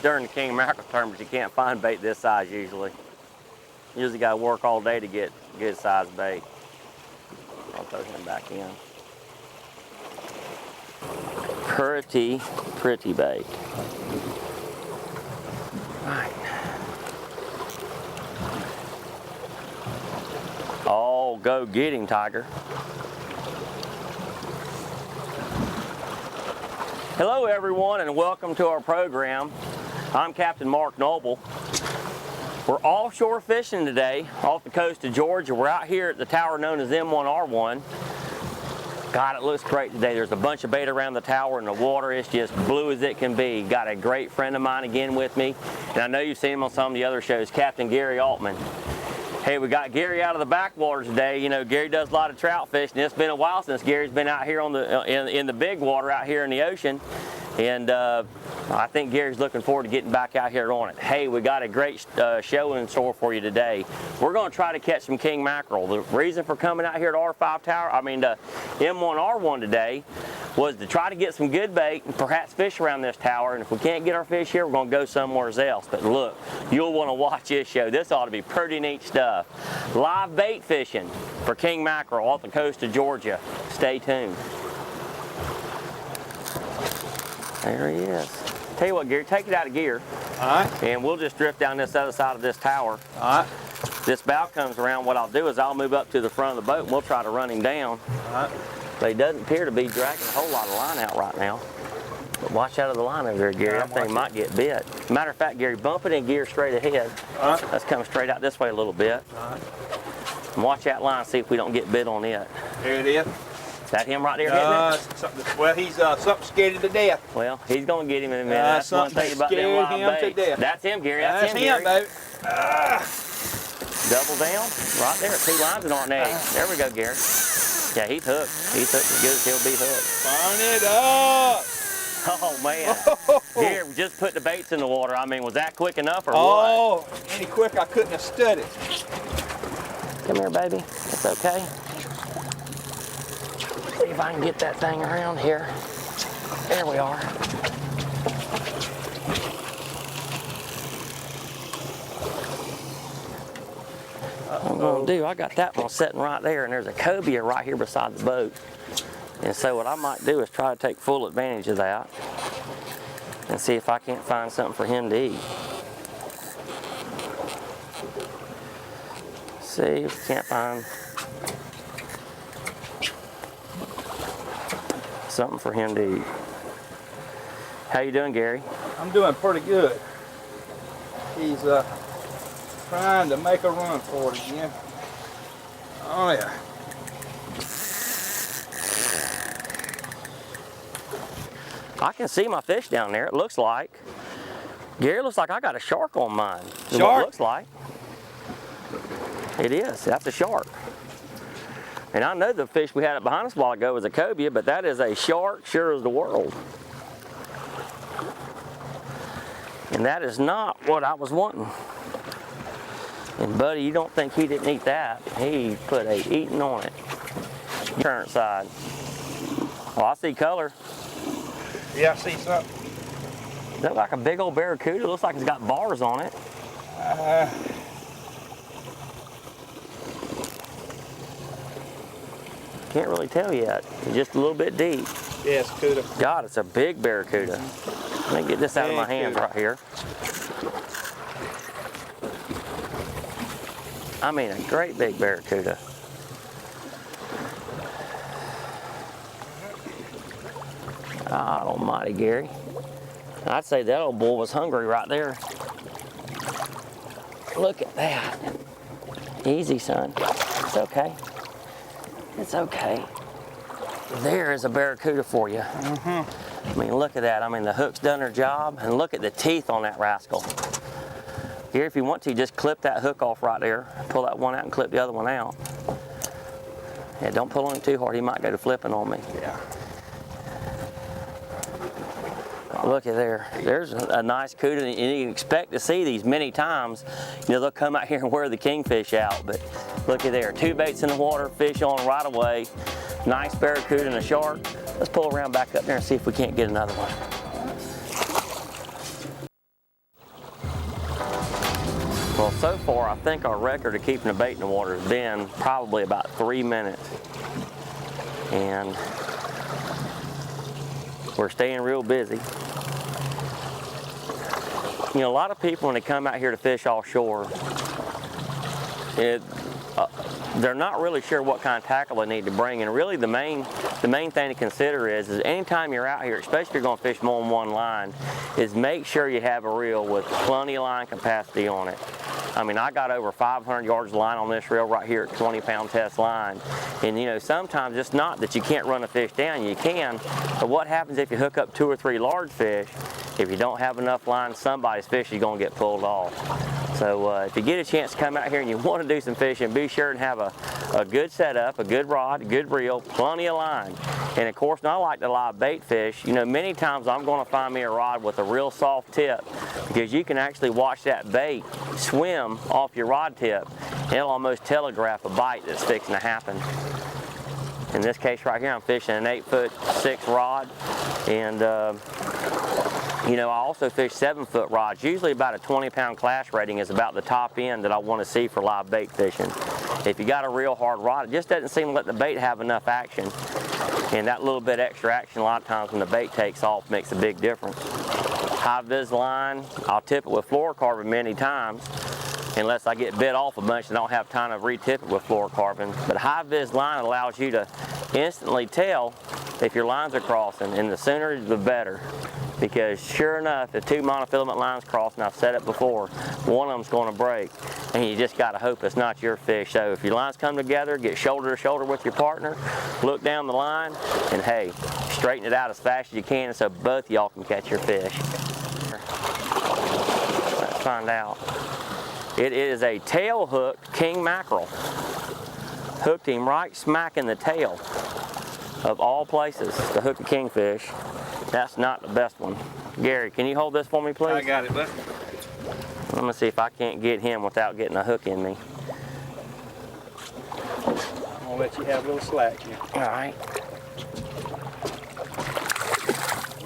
during the king mackerel tournament, you can't find bait this size usually. You usually got to work all day to get good size bait. I'll throw him back in. Pretty bait. All right. Oh, go get him, Tiger. Hello everyone and welcome to our program. I'm Captain Mark Noble. We're offshore fishing today off the coast of Georgia. We're out here at the tower known as M1R1. God, it looks great today. There's a bunch of bait around the tower and the water is just blue as it can be. Got a great friend of mine again with me. And I know you've seen him on some of the other shows, Captain Gary Altman. Hey, we got Gary out of the backwater today. You know, Gary does a lot of trout fishing. It's been a while since Gary's been out here on the in the big water out here in the ocean. And I think Gary's looking forward to getting back out here on it. Hey, we got a great show in store for you today. We're going to try to catch some king mackerel. The reason for coming out here to R5 Tower, the M1R1 today, was to try to get some good bait and perhaps fish around this tower. And if we can't get our fish here, we're going to go somewhere else. But look, you'll want to watch this show. This ought to be pretty neat stuff. Live bait fishing for king mackerel off the coast of Georgia. Stay tuned. There he is. Tell you what, Gary, take it out of gear. All right. And we'll just drift down this other side of this tower. All right. This bow comes around. What I'll do is I'll move up to the front of the boat and we'll try to run him down. All right. But he doesn't appear to be dragging a whole lot of line out right now. But watch out of the line over there, Gary. That thing might get bit. Matter of fact, Gary, bump it in gear straight ahead. All right. Let's come straight out this way a little bit. All right. And watch that line, see if we don't get bit on it. There it is. Is that him right there hitting it? Well, he's something scared him to death. Well, he's going to get him in a minute. That's one thing about them live bait. That's him, Gary. That's him, baby. Double down. Right there. 2 lines and on there. There we go, Gary. Yeah, he's hooked. He's hooked as good as he'll be hooked. Burn it up. Oh, man. Gary, we just put the baits in the water. Was that quick enough or what? Oh, any quick I couldn't have stood it. Come here, baby. It's okay. See if I can get that thing around here. There we are. What I'm going to do, I got that one sitting right there, and there's a cobia right here beside the boat. And so what I might do is try to take full advantage of that and see if I can't find something for him to eat. See if we can't find something for him to eat. How you doing, Gary? I'm doing pretty good. He's trying to make a run for it again. Oh yeah. I can see my fish down there, it looks like. Gary, it looks like I got a shark on mine. Shark? What it looks like. It is, that's a shark. And I know the fish we had up behind us a while ago was a cobia, but that is a shark, sure as the world. And that is not what I was wanting. And buddy, you don't think he didn't eat that. He put a eating on it. Current side. Well, I see color. Yeah, I see something. Does that look like a big old barracuda? It looks like it's got bars on it. Can't really tell yet. It's just a little bit deep. Yeah, it's cuda. God, it's a big barracuda. Let me get this out of my hands right here. A great big barracuda. God almighty, Gary. I'd say that old bull was hungry right there. Look at that. Easy, son. It's okay. It's okay. There is a barracuda for you. Look at that. The hook's done her job, and look at the teeth on that rascal. Here, if you want to, just clip that hook off right there. Pull that one out and clip the other one out. Yeah, don't pull on him too hard. He might go to flipping on me. Yeah. Look at there. There's a nice cuda, and you can expect to see these many times. They'll come out here and wear the kingfish out, but look at there. 2 baits in the water, fish on right away. Nice barracuda and a shark. Let's pull around back up there and see if we can't get another one. so far, I think our record of keeping the bait in the water has been probably about 3 minutes. And we're staying real busy. You know, a lot of people when they come out here to fish offshore, they're not really sure what kind of tackle they need to bring, and really the main thing to consider is anytime you're out here, especially if you're going to fish more than one line, is make sure you have a reel with plenty of line capacity on it. I mean, I got over 500 yards of line on this reel right here at 20-pound test line, and you know, sometimes it's not that you can't run a fish down, you can, but what happens if you hook up 2 or 3 large fish? If you don't have enough line, somebody's fish is going to get pulled off. So if you get a chance to come out here and you want to do some fishing, be sure and have a good setup, a good rod, a good reel, plenty of line. And of course, not like the live bait fish, you know, many times I'm going to find me a rod with a real soft tip, because you can actually watch that bait swim off your rod tip, and it'll almost telegraph a bite that's fixing to happen. In this case right here, I'm fishing an 8'6" rod, and you know, I also fish 7-foot rods. Usually about a 20-pound class rating is about the top end that I want to see for live bait fishing. If you got a real hard rod, it just doesn't seem to let the bait have enough action. And that little bit extra action, a lot of times when the bait takes off, makes a big difference. High vis line, I'll tip it with fluorocarbon many times, unless I get bit off a bunch and don't have time to re-tip it with fluorocarbon. But high vis line allows you to instantly tell if your lines are crossing, and the sooner the better. Because sure enough, if 2 monofilament lines cross, and I've said it before, one of them's going to break, and you just got to hope it's not your fish. So if your lines come together, get shoulder to shoulder with your partner, look down the line, and hey, straighten it out as fast as you can so both y'all can catch your fish. Let's find out. It is a tail hooked king mackerel. Hooked him right smack in the tail of all places to hook a kingfish. That's not the best one. Gary, can you hold this for me, please? I got it, bud. Let me see if I can't get him without getting a hook in me. I'm gonna let you have a little slack here. All right.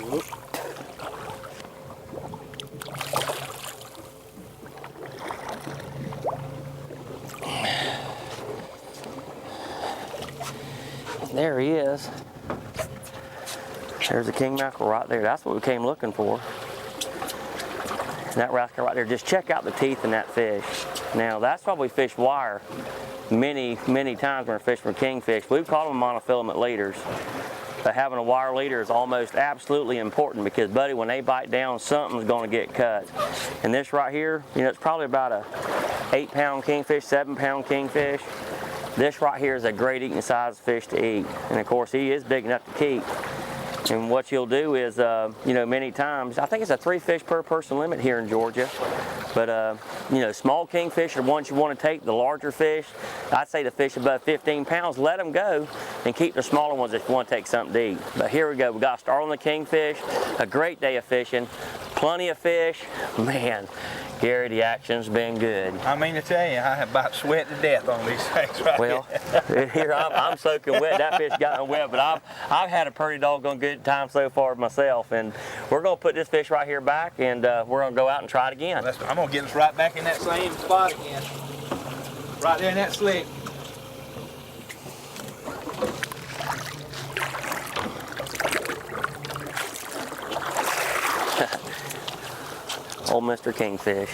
Whoop. There he is. There's a king mackerel right there. That's what we came looking for. And that rascal right there, just check out the teeth in that fish. Now, that's why we fish wire many times when we're fishing for kingfish. We call them monofilament leaders. But having a wire leader is almost absolutely important, because, buddy, when they bite down, something's going to get cut. And this right here, you know, it's probably about a 8-pound kingfish, 7-pound kingfish. This right here is a great eating size fish to eat. And of course, he is big enough to keep. And what you'll do is, you know, many times, I think it's a 3 fish per person limit here in Georgia. But, you know, small kingfish are the ones you want to take. The larger fish, I'd say the fish above 15 pounds, let them go and keep the smaller ones if you want to take something to eat. But here we go. We got to start on the kingfish. A great day of fishing. Plenty of fish. Man, Gary, the action's been good. I mean to tell you, I about sweat to death on these things right Well, here I'm soaking wet. That fish got wet, but I've had a pretty doggone good time so far myself. And we're going to put this fish right here back, and we're going to go out and try it again. I'm going to get us right back in that same spot again. Right there in that slick. Old Mr. Kingfish.